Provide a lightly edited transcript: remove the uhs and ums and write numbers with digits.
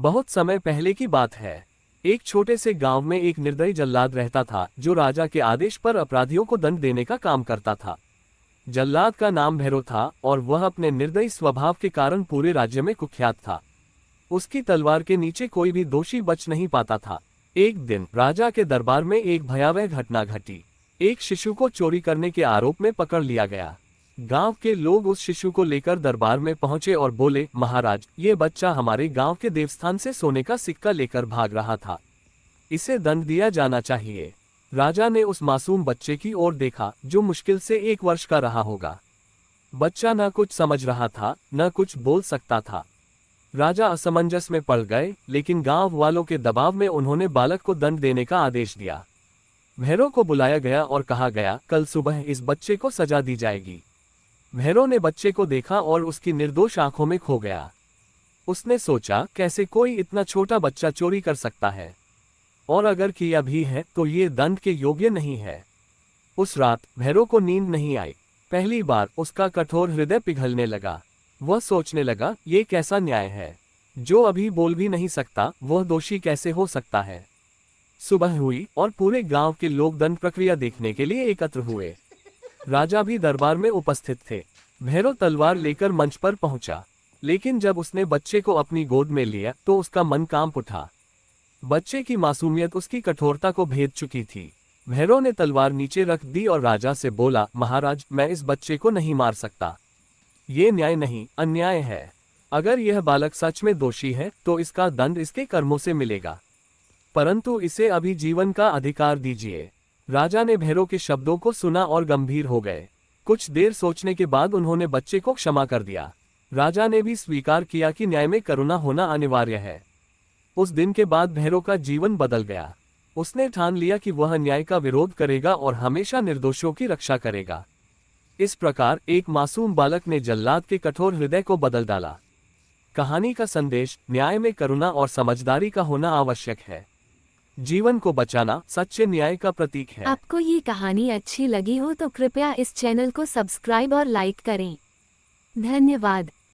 बहुत समय पहले की बात है। एक छोटे से गांव में एक निर्दयी जल्लाद रहता था जो राजा के आदेश पर अपराधियों को दंड देने का काम करता था। जल्लाद का नाम भैरव था और वह अपने निर्दयी स्वभाव के कारण पूरे राज्य में कुख्यात था। उसकी तलवार के नीचे कोई भी दोषी बच नहीं पाता था। एक दिन राजा के दरबार में एक भयावह घटना घटी। एक शिशु को चोरी करने के आरोप में पकड़ लिया गया। गांव के लोग उस शिशु को लेकर दरबार में पहुंचे और बोले, महाराज, ये बच्चा हमारे गांव के देवस्थान से सोने का सिक्का लेकर भाग रहा था। इसे दंड दिया जाना चाहिए। राजा ने उस मासूम बच्चे की ओर देखा जो मुश्किल से 1 वर्ष का रहा होगा। बच्चा न कुछ समझ रहा था, न कुछ बोल सकता था। राजा असमंजस में पड़ गए, लेकिन गांव वालों के दबाव में उन्होंने बालक को दंड देने का आदेश दिया। भैरव को बुलाया गया और कहा गया, कल सुबह इस बच्चे को सजा दी जाएगी। भैरव ने बच्चे को देखा और उसकी निर्दोष आंखों में खो गया। उसने सोचा, कैसे कोई इतना छोटा बच्चा चोरी कर सकता है, और अगर किया भी है तो ये दंड के योग्य नहीं है। उस रात भैरव को नींद नहीं आई। पहली बार उसका कठोर हृदय पिघलने लगा। वह सोचने लगा, ये कैसा न्याय है, जो अभी बोल भी नहीं सकता वह दोषी कैसे हो सकता है। सुबह हुई और पूरे गांव के लोग दंड प्रक्रिया देखने के लिए एकत्र हुए। राजा भी दरबार में उपस्थित थे। भैरव तलवार लेकर मंच पर पहुंचा, लेकिन जब उसने बच्चे को अपनी गोद में लिया तो उसका मन कांप उठा। बच्चे की मासूमियत उसकी कठोरता को भेद चुकी थी। भैरव ने तलवार नीचे रख दी और राजा से बोला, महाराज, मैं इस बच्चे को नहीं मार सकता। ये न्याय नहीं, अन्याय है। अगर यह बालक सच में दोषी है तो इसका दंड इसके कर्मों से मिलेगा, परंतु इसे अभी जीवन का अधिकार दीजिए। राजा ने भैरव के शब्दों को सुना और गंभीर हो गए। कुछ देर सोचने के बाद उन्होंने बच्चे को क्षमा कर दिया। राजा ने भी स्वीकार किया कि न्याय में करुणा होना अनिवार्य है। उस दिन के बाद भैरव का जीवन बदल गया। उसने ठान लिया कि वह न्याय का विरोध करेगा और हमेशा निर्दोषों की रक्षा करेगा। इस प्रकार एक मासूम बालक ने जल्लाद के कठोर हृदय को बदल डाला। कहानी का संदेश, न्याय में करुणा और समझदारी का होना आवश्यक है। जीवन को बचाना सच्चे न्याय का प्रतीक है। आपको ये कहानी अच्छी लगी हो तो कृपया इस चैनल को सब्सक्राइब और लाइक करें। धन्यवाद।